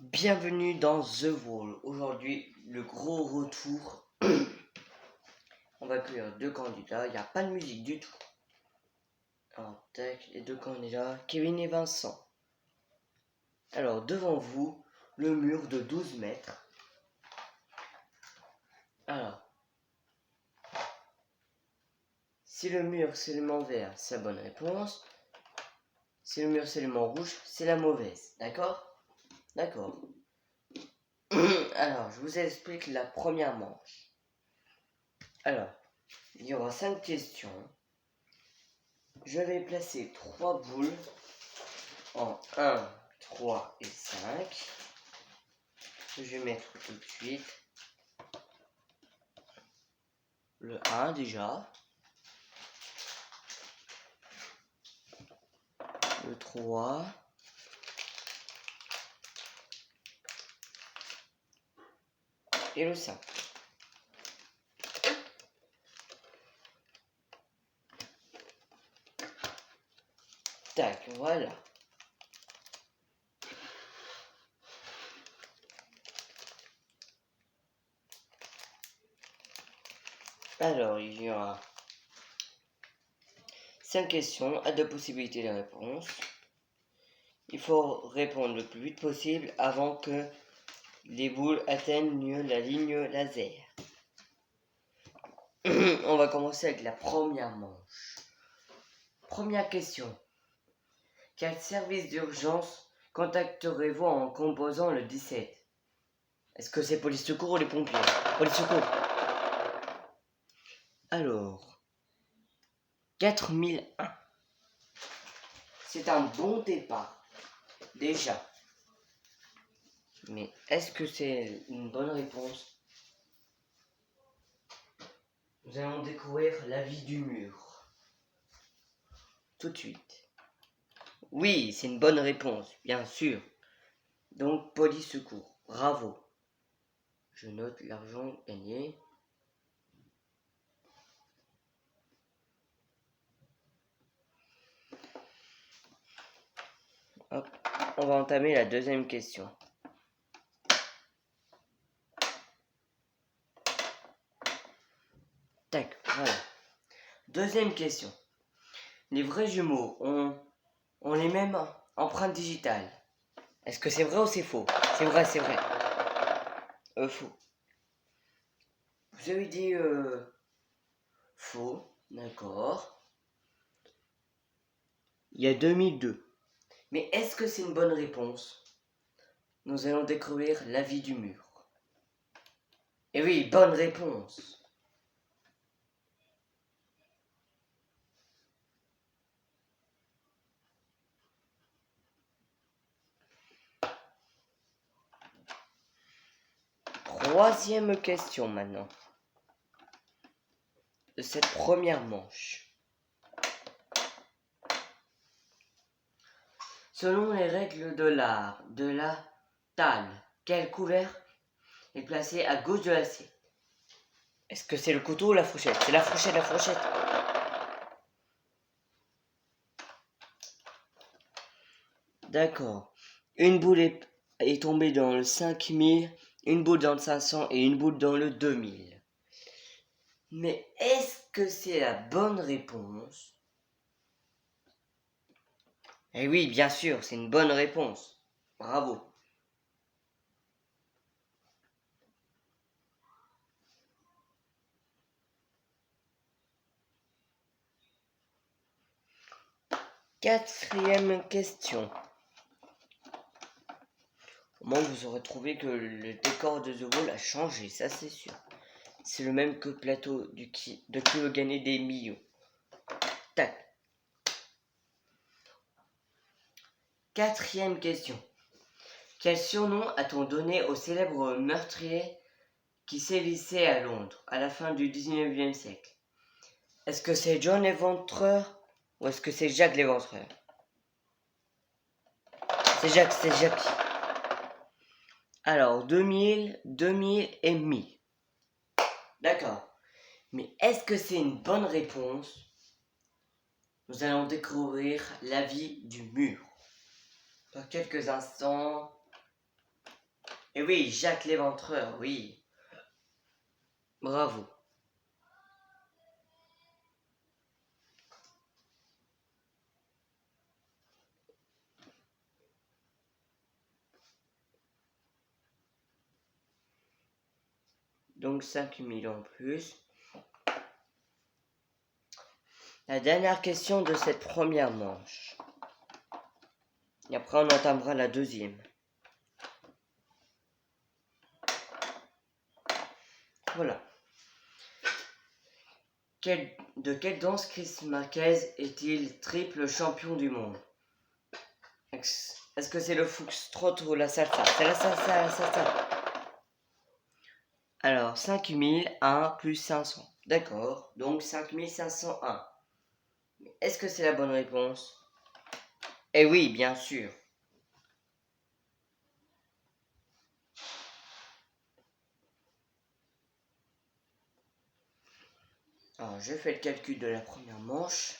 Bienvenue dans The Wall. Aujourd'hui, le gros retour. On va accueillir deux candidats. Il n'y a pas de musique du tout. Alors, tac, les deux candidats, Kevin et Vincent. Alors, devant vous, le mur de 12 mètres. Alors, si le mur c'est l'élément vert, c'est la bonne réponse. Si le mur c'est l'élément rouge, c'est la mauvaise. D'accord? D'accord. Alors, je vous explique la première manche. Alors, il y aura 5 questions. Je vais placer 3 boules en 1, 3 et 5. Je vais mettre tout de suite le 1 déjà, le 3, et le 5. Tac, voilà. Alors, il y aura 5 questions à 2 possibilités de réponse. Il faut répondre le plus vite possible avant que les boules atteignent la ligne laser. On va commencer avec la première manche. Première question. Quel service d'urgence contacterez-vous en composant le 17? Est-ce que c'est police secours ou les pompiers? Police secours. Alors, 4001. C'est un bon départ, déjà. Mais est-ce que c'est une bonne réponse? Nous allons découvrir la vie du mur. Tout de suite. Oui, c'est une bonne réponse, bien sûr. Donc, police secours. Bravo. Je note l'argent gagné. Hop, on va entamer la deuxième question. Tac, voilà. Deuxième question. Les vrais jumeaux ont les mêmes empreintes digitales. Est-ce que c'est vrai ou c'est faux? C'est vrai, c'est vrai. Faux. Vous avez dit faux, d'accord. Il y a 2002. Mais est-ce que c'est une bonne réponse? Nous allons découvrir la vie du mur. Et oui, bonne réponse. Troisième question maintenant. De cette première manche. Selon les règles de l'art, de la table, quel couvert est placé à gauche de l'assiette? Est-ce que c'est le couteau ou la fourchette? C'est la fourchette, la fourchette. D'accord. Une boule est tombée dans le 5000, une boule dans le 500 et une boule dans le 2000. Mais est-ce que c'est la bonne réponse? Eh oui, bien sûr, c'est une bonne réponse. Bravo. Quatrième question. Au moment où vous aurez trouvé que le décor de The Wall a changé, ça c'est sûr. C'est le même que le plateau de qui veut gagner des millions. Tac. Quatrième question. Quel surnom a-t-on donné au célèbre meurtrier qui sévissait à Londres à la fin du 19e siècle? Est-ce que c'est John l'Éventreur ou est-ce que c'est Jacques l'Éventreur? C'est Jacques, c'est Jacques. Alors, 2000, 2000 et 1000. D'accord. Mais est-ce que c'est une bonne réponse? Nous allons découvrir la vie du mur. Dans quelques instants. Et oui, Jacques l'Éventreur, oui. Bravo. Donc 5000 en plus. La dernière question de cette première manche. Et après on entamera la deuxième. Voilà. De quelle danse Chris Marquez est-il triple champion du monde? Est-ce que c'est le foxtrot ou la salsa? C'est la salsa, la salsa. Alors, 5001 plus 500. D'accord, donc 5501. Est-ce que c'est la bonne réponse? Eh oui, bien sûr. Alors, je fais le calcul de la première manche.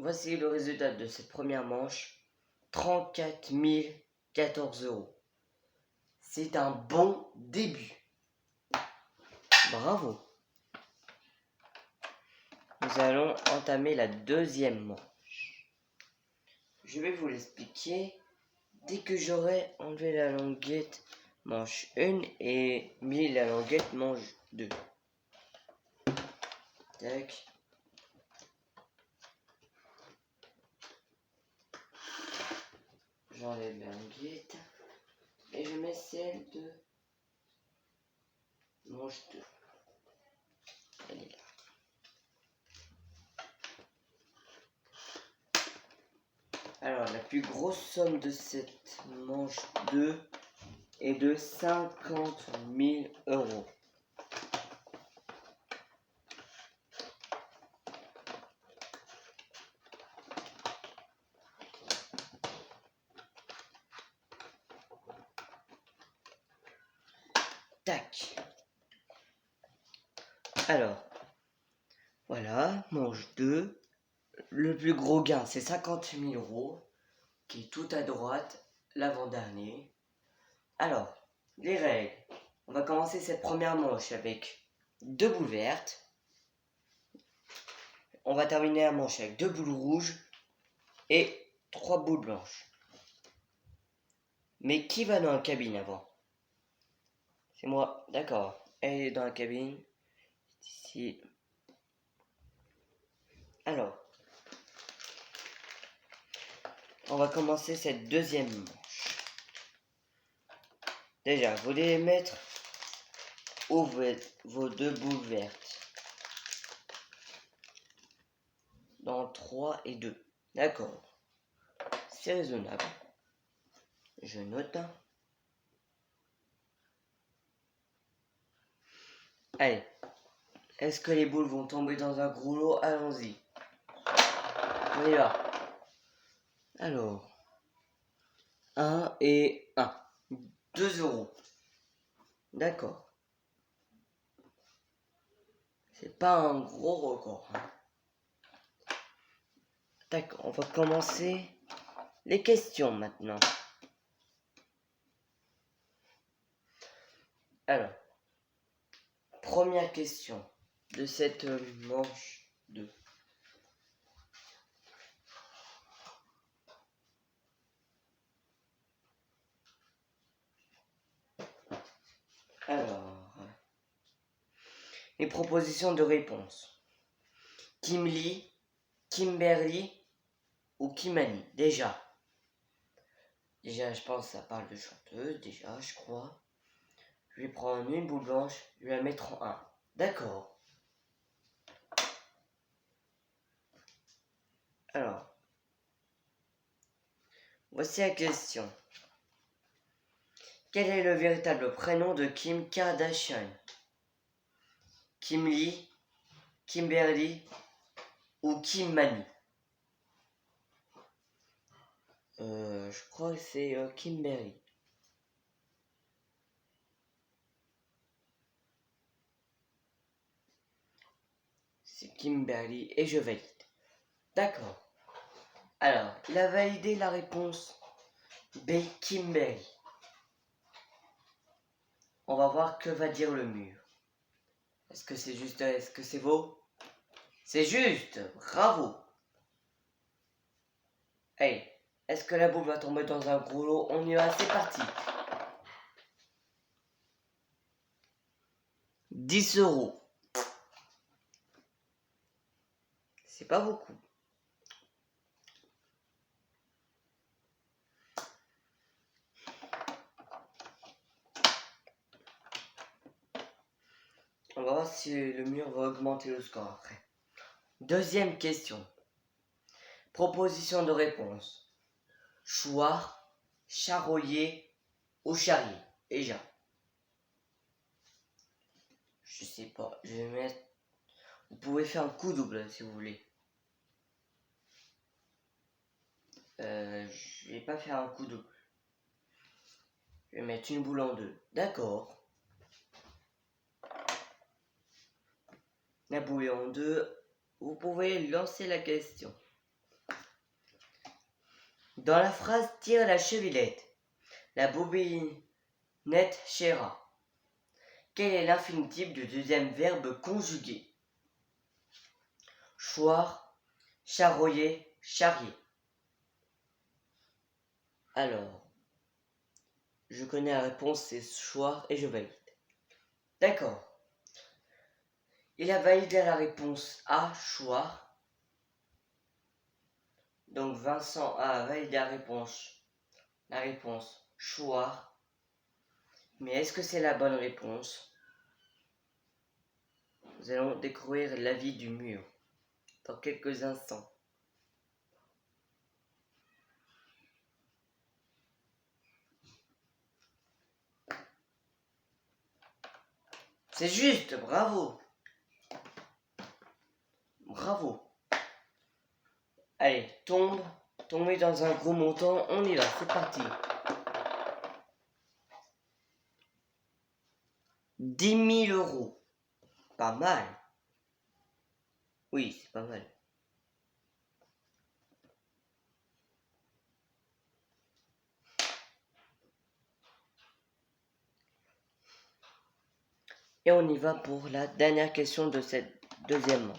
Voici le résultat de cette première manche. 34 014 euros. C'est un bon début. Bravo. Nous allons entamer la deuxième manche. Je vais vous l'expliquer dès que j'aurai enlevé la languette manche 1 et mis la languette manche 2. Tac. J'enlève la languette et je mets celle de manche 2. Elle est là. Alors, la plus grosse somme de cette manche 2 est de 50 000 euros. Tac. Alors, voilà, manche 2. Le plus gros gain, c'est 50 000 euros, qui est tout à droite, l'avant-dernier. Alors, les règles. On va commencer cette première manche avec 2 boules vertes. On va terminer la manche avec 2 boules rouges et 3 boules blanches. Mais qui va dans la cabine avant? C'est moi, d'accord. Elle est dans la cabine. Ici. Alors, on va commencer cette deuxième manche. Déjà, vous allez mettre où vos 2 boules vertes. Dans 3 et 2. D'accord. C'est raisonnable. Je note. Allez. Est-ce que les boules vont tomber dans un gros lot? Allons-y. On y va. Alors. 1 et 1. 2 euros. D'accord. C'est pas un gros record. Tac, on va commencer les questions maintenant. Alors, première question de cette manche 2. Alors, les propositions de réponse. Kimberly, Kimberly ou Kimani? Déjà, je pense que ça parle de chanteuse, déjà, je crois. Je vais prendre une boule blanche, je vais la mettre en 1. D'accord. Alors, voici la question. Quel est le véritable prénom de Kim Kardashian? Kim Lee, Kimberly ou Kimani? Je crois que c'est Kimberly. C'est Kimberly et je valide. D'accord. Alors, il a validé la réponse B, Kimberly. On va voir que va dire le mur. Est-ce que c'est juste, est-ce que c'est faux? C'est juste, bravo. Hey, est-ce que la boule va tomber dans un gros lot? On y va, c'est parti. 10 euros. C'est pas beaucoup. On va voir si le mur va augmenter le score après. Deuxième question. Proposition de réponse. Choir, charollier ou charrier. Déjà. Je sais pas. Je vais mettre. Vous pouvez faire un coup double si vous voulez. Je vais pas faire un coup double. Je vais mettre une boule en 2. D'accord. La boule est en 2. Vous pouvez lancer la question. Dans la phrase tire la chevilette, la bobinette chéra. Quel est l'infinitif du deuxième verbe conjugué? Choir, charroyer, charrier. Alors, je connais la réponse, c'est choir et je valide. D'accord. Il a validé la réponse A, choir. Donc Vincent a validé la réponse choir. Mais est-ce que c'est la bonne réponse? Nous allons découvrir l'avis du mur dans quelques instants. C'est juste, bravo. Bravo. Allez, tombez dans un gros montant, on y va, c'est parti. 10 000 euros. Pas mal. Oui, c'est pas mal. Et on y va pour la dernière question de cette deuxième manche.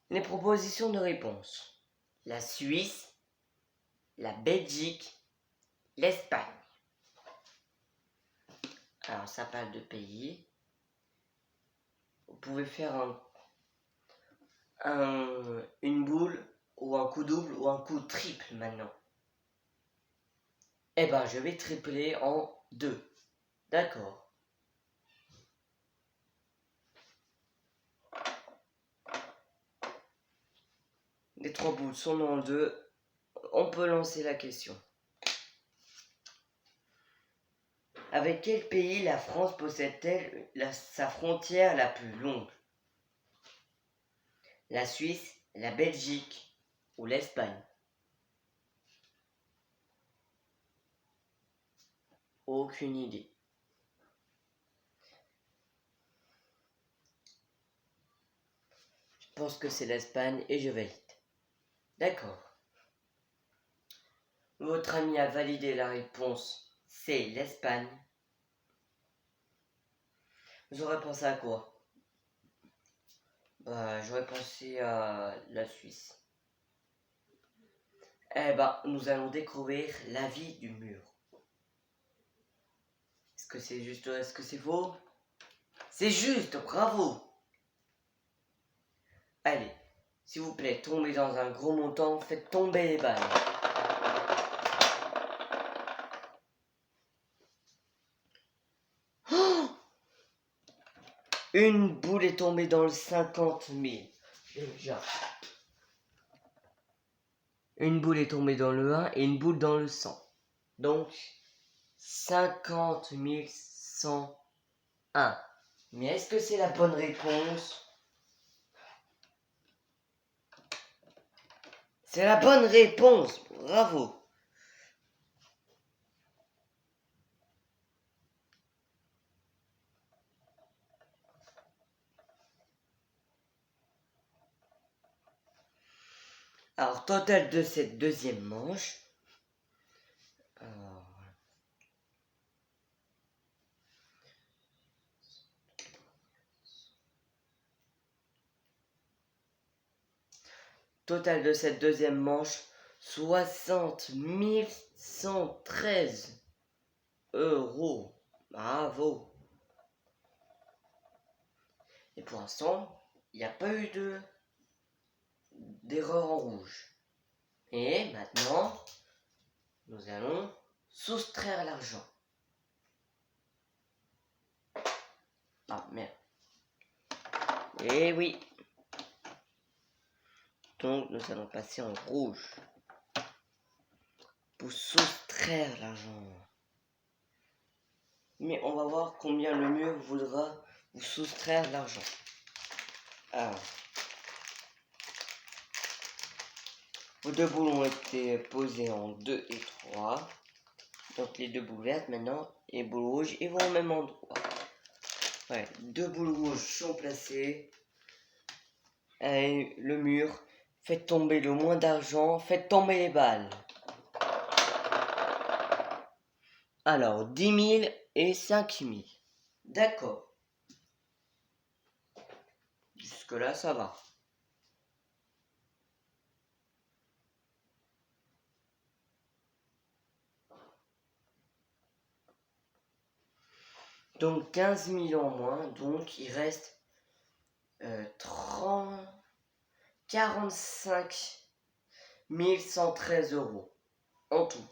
Les propositions de réponse. La Suisse, la Belgique, l'Espagne. Alors ça parle de pays. Vous pouvez faire une boule ou un coup double ou un coup triple maintenant. Eh ben je vais tripler en 2. D'accord. Les 3 boules sont en 2. On peut lancer la question. Avec quel pays la France possède-t-elle sa frontière la plus longue? La Suisse, la Belgique ou l'Espagne? Aucune idée. Je pense que c'est l'Espagne et je valide. D'accord. Votre ami a validé la réponse. C'est l'Espagne. Vous aurez pensé à quoi? J'aurais pensé à la Suisse. Eh ben, nous allons découvrir l'avis du mur. Est-ce que c'est juste, est-ce que c'est faux? C'est juste, bravo. Allez, s'il vous plaît, tombez dans un gros montant, faites tomber les balles. Oh, une boule est tombée dans le 50 000. Déjà. Une boule est tombée dans le 1 et une boule dans le 100. Donc, 50 101. Mais est-ce que c'est la bonne réponse? C'est la bonne réponse. Bravo. Alors, total de cette deuxième manche. Alors, total de cette deuxième manche, 60 113 euros. Bravo. Et pour l'instant, il n'y a pas eu d'erreur en rouge. Et maintenant, nous allons soustraire l'argent. Ah merde. Et oui. Donc nous allons passer en rouge pour soustraire l'argent. Mais on va voir combien le mur voudra vous soustraire l'argent. Alors, vos deux boules ont été posées en 2 et 3. Donc les deux boules vertes maintenant et boules rouges, ils vont au même endroit. Ouais, deux boules rouges sont placées. Et le mur, faites tomber le moins d'argent, faites tomber les balles. Alors, 10 000 et 5 000. D'accord. Jusque-là, ça va. Donc 15 000 en moins, donc il reste 45 113 euros en tout.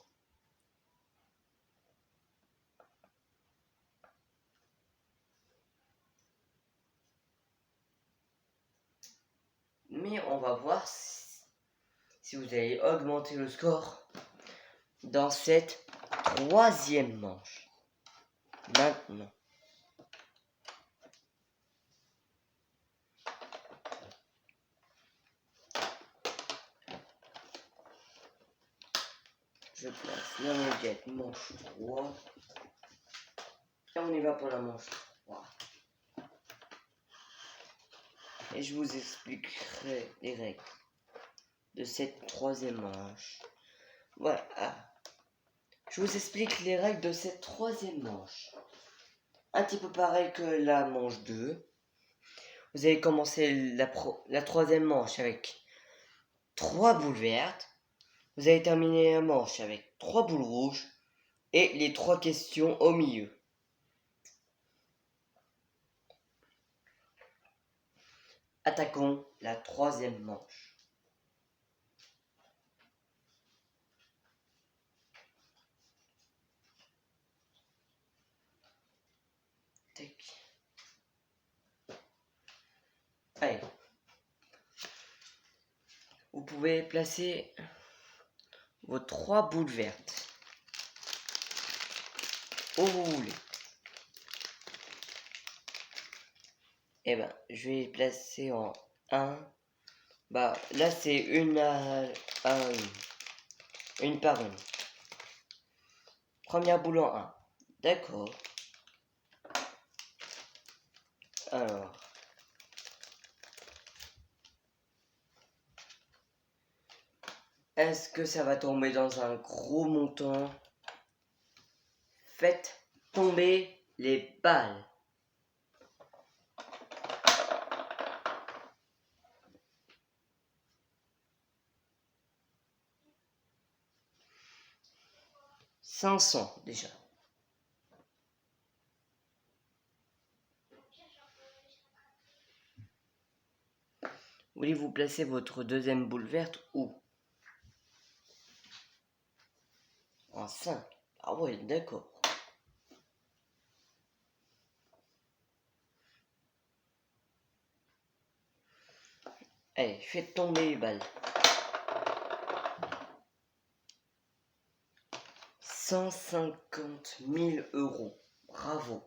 Mais on va voir si vous allez augmenter le score dans cette troisième manche. Maintenant. Je place la moquette manche 3. Et on y va pour la manche 3. Et je vous expliquerai les règles de cette troisième manche. Voilà. Je vous explique les règles de cette troisième manche. Un petit peu pareil que la manche 2. Vous allez commencer la troisième manche avec 3 boules vertes. Vous allez terminer la manche avec 3 boules rouges et les 3 questions au milieu. Attaquons la troisième manche. Tac. Allez. Vous pouvez placer vos 3 boules vertes où vous voulez. Et ben, je vais les placer en 1. Bah, là c'est une par une. Première boule en 1. D'accord. Alors. Est-ce que ça va tomber dans un gros montant? Faites tomber les balles. « 500 déjà. Voulez-vous placer votre deuxième boule verte où? En 5. Ah ouais, d'accord. Allez, faites tomber les balles. 150 000 euros. Bravo.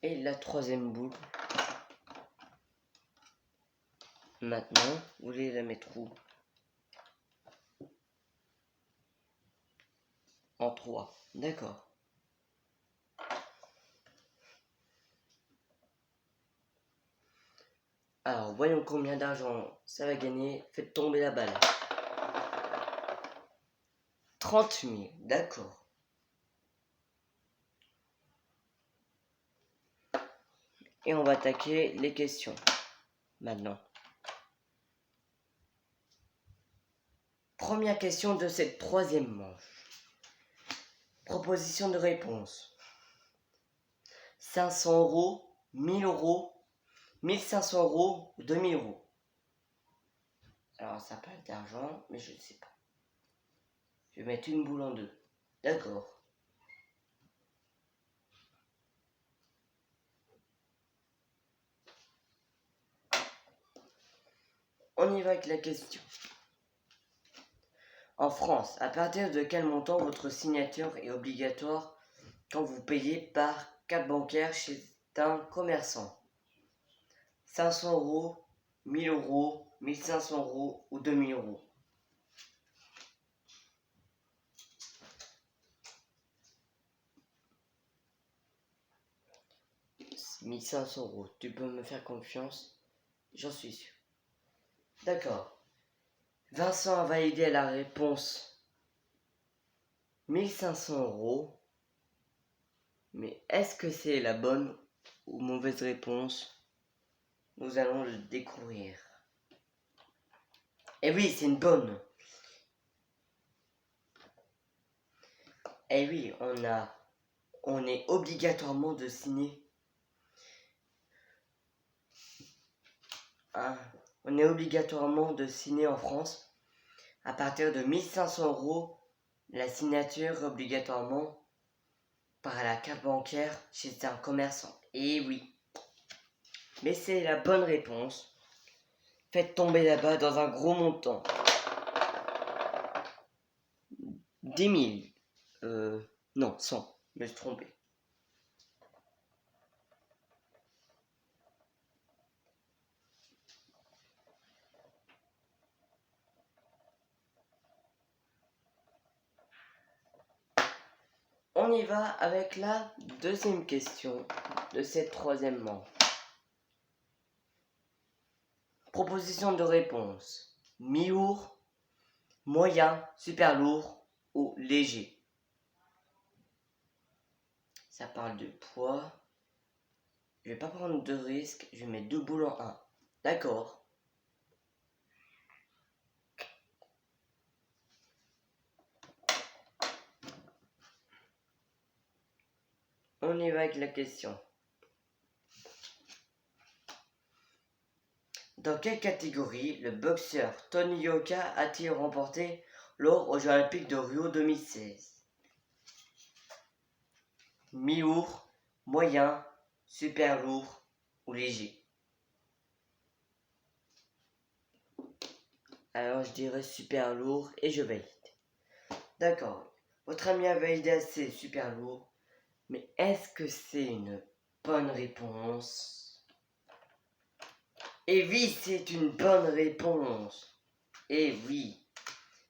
Et la troisième boule. Maintenant, vous voulez la mettre où? En 3. D'accord. Alors, voyons combien d'argent ça va gagner. Faites tomber la balle. 30 000. D'accord. Et on va attaquer les questions. Maintenant. Première question de cette troisième manche. Proposition de réponse. 500 euros, 1000 euros, 1500 euros ou 2000 euros. Alors ça parle d'argent, mais je ne sais pas. Je vais mettre une boule en 2. D'accord. On y va avec la question. En France, à partir de quel montant votre signature est obligatoire quand vous payez par carte bancaire chez un commerçant? 500 euros, 1000 euros, 1500 euros ou 2000 euros. « 1500 euros. Tu peux me faire confiance? J'en suis sûr. » D'accord. Vincent a validé la réponse 1500 euros. Mais est-ce que c'est la bonne ou mauvaise réponse? Nous allons le découvrir. Eh oui, c'est une bonne. Eh oui, on est obligatoirement de signer. On est obligatoirement de signer en France. À partir de 1500 euros, la signature obligatoirement par la carte bancaire chez un commerçant. Eh oui. Mais c'est la bonne réponse. Faites tomber là-bas dans un gros montant. 10 000. Non, 100. Je me suis trompé. On y va avec la deuxième question de cette troisième manche. Proposition de réponse. Mi-lourd, moyen, super lourd ou léger. Ça parle de poids. Je vais pas prendre de risque, je vais mettre 2 boules en 1. D'accord. On y va avec la question. Dans quelle catégorie le boxeur Tony Yoka a-t-il remporté l'or aux Jeux Olympiques de Rio 2016? Mi-lourd, moyen, super lourd ou léger? Alors je dirais super lourd et je valide. D'accord. Votre ami a validé assez super lourd. Mais est-ce que c'est une bonne réponse? Eh oui, c'est une bonne réponse. Eh oui,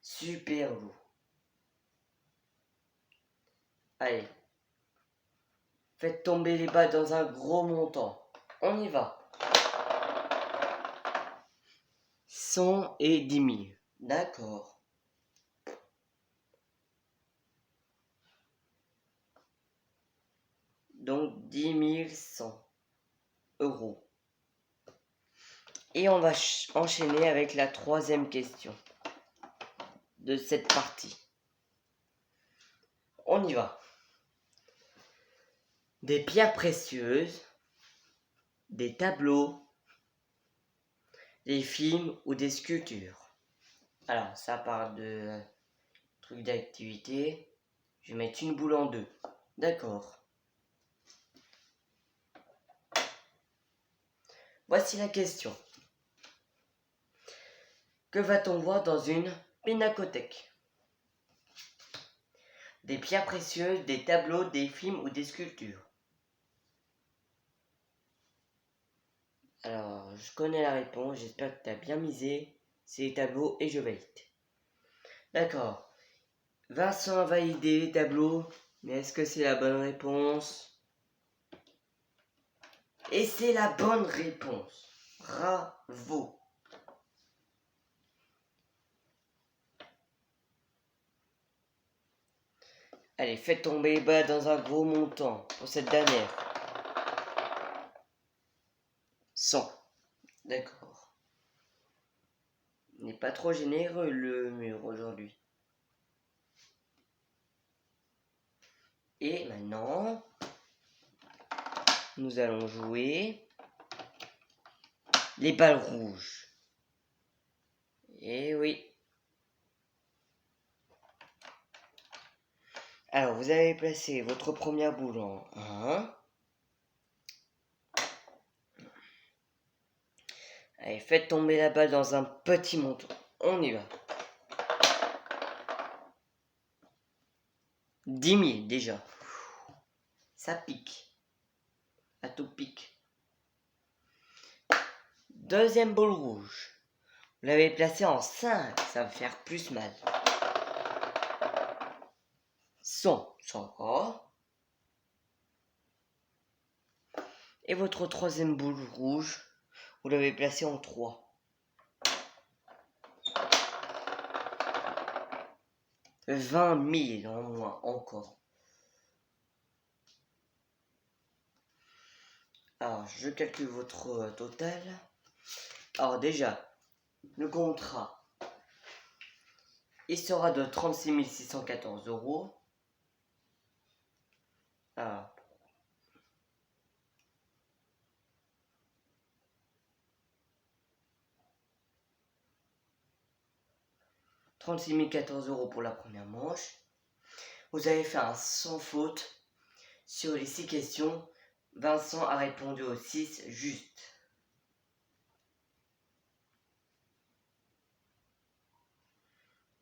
super lourd. Allez, faites tomber les balles dans un gros montant. On y va. 100 et 10 000. D'accord. Donc 10 100 euros. Et on va enchaîner avec la troisième question de cette partie. On y va. des pierres précieuses, des tableaux, des films ou des sculptures. Alors, ça part de trucs d'activité. Je vais mettre une boule en deux. D'accord. Voici la question. Que va-t-on voir dans une pinacothèque? Des pierres précieuses, des tableaux, des films ou des sculptures? Alors, je connais la réponse, j'espère que tu as bien misé. C'est les tableaux et je valide. D'accord. Vincent a validé les tableaux, mais est-ce que c'est la bonne réponse? Et c'est la bonne réponse. Bravo. Allez, faites tomber les balles dans un gros montant pour cette dernière. 100. D'accord. Il n'est pas trop généreux le mur aujourd'hui. Et maintenant, nous allons jouer les balles rouges. Et oui. Alors, vous avez placé votre première boule en 1. Allez, faites tomber la balle dans un petit montant. On y va. 10 000 déjà. Ça pique. À tout pique. Deuxième boule rouge. Vous l'avez placée en 5. Ça va faire plus mal. 100. 100 encore. Et votre troisième boule rouge, vous l'avez placée en 3. 20 000 en moins encore. Alors, je calcule votre total. Alors déjà, le contrat, il sera de 36 614 €. Alors, 36 014 € pour la première manche. Vous avez fait un sans faute sur les 6 questions. Vincent a répondu aux 6 juste.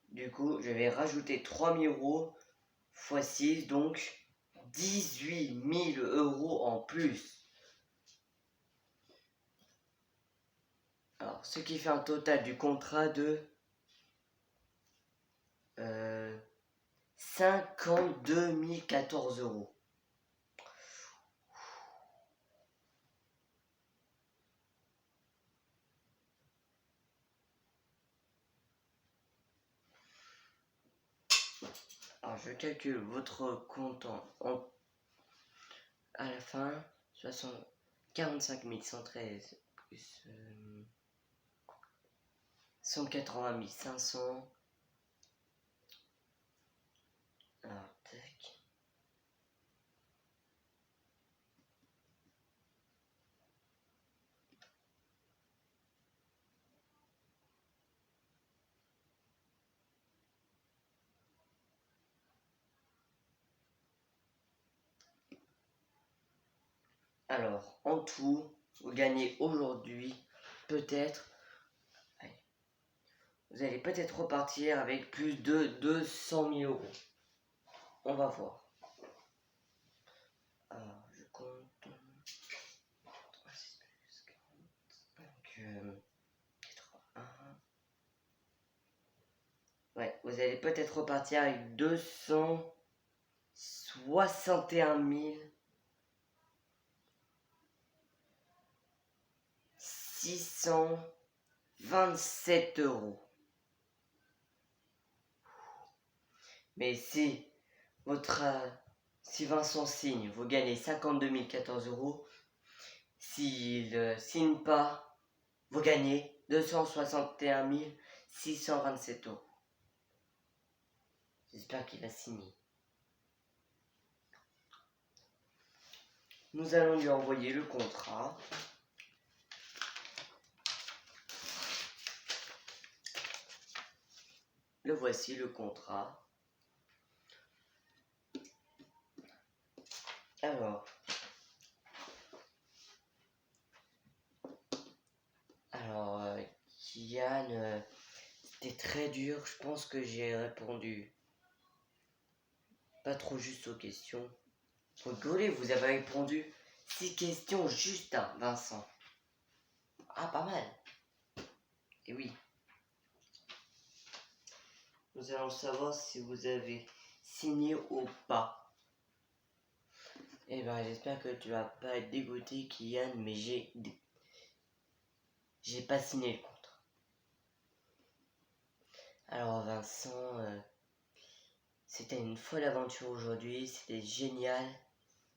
Du coup, je vais rajouter 3 000 € x 6, donc 18 000 € en plus. Alors, ce qui fait un total du contrat de 52 014 €. Alors, je calcule votre compte à la fin. 45 113 plus 180 500. Alors, tac. Alors, en tout, vous gagnez aujourd'hui, peut-être, vous allez peut-être repartir avec plus de 200 000 €. On va voir. Alors, je compte. 36 plus 40, 81. Ouais, vous allez peut-être repartir avec 261 627 €. Mais si si Vincent signe, vous gagnez 52 014 €. S'il signe pas, vous gagnez 261 627 €. J'espère qu'il va signer. Nous allons lui envoyer le contrat. Le voici, le contrat. Alors, Kylian, c'était très dur. Je pense que j'ai répondu pas trop juste aux questions. Rigolez, vous avez répondu 6 questions juste, hein, Vincent. Ah, pas mal. Et oui. Nous allons savoir si vous avez signé ou pas. Eh ben, j'espère que tu vas pas être dégoûté, Kylian, mais j'ai pas signé le contrat. Alors, Vincent, c'était une folle aventure aujourd'hui, c'était génial.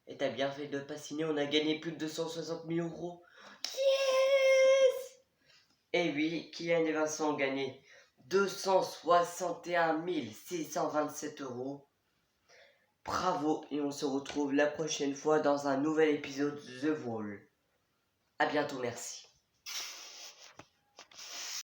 Et t'as bien fait de pas signer, on a gagné plus de 260 000 euros. Yes! Et oui, Kylian et Vincent ont gagné 261 627 euros. Bravo, et on se retrouve la prochaine fois dans un nouvel épisode de The Wall. A bientôt, merci.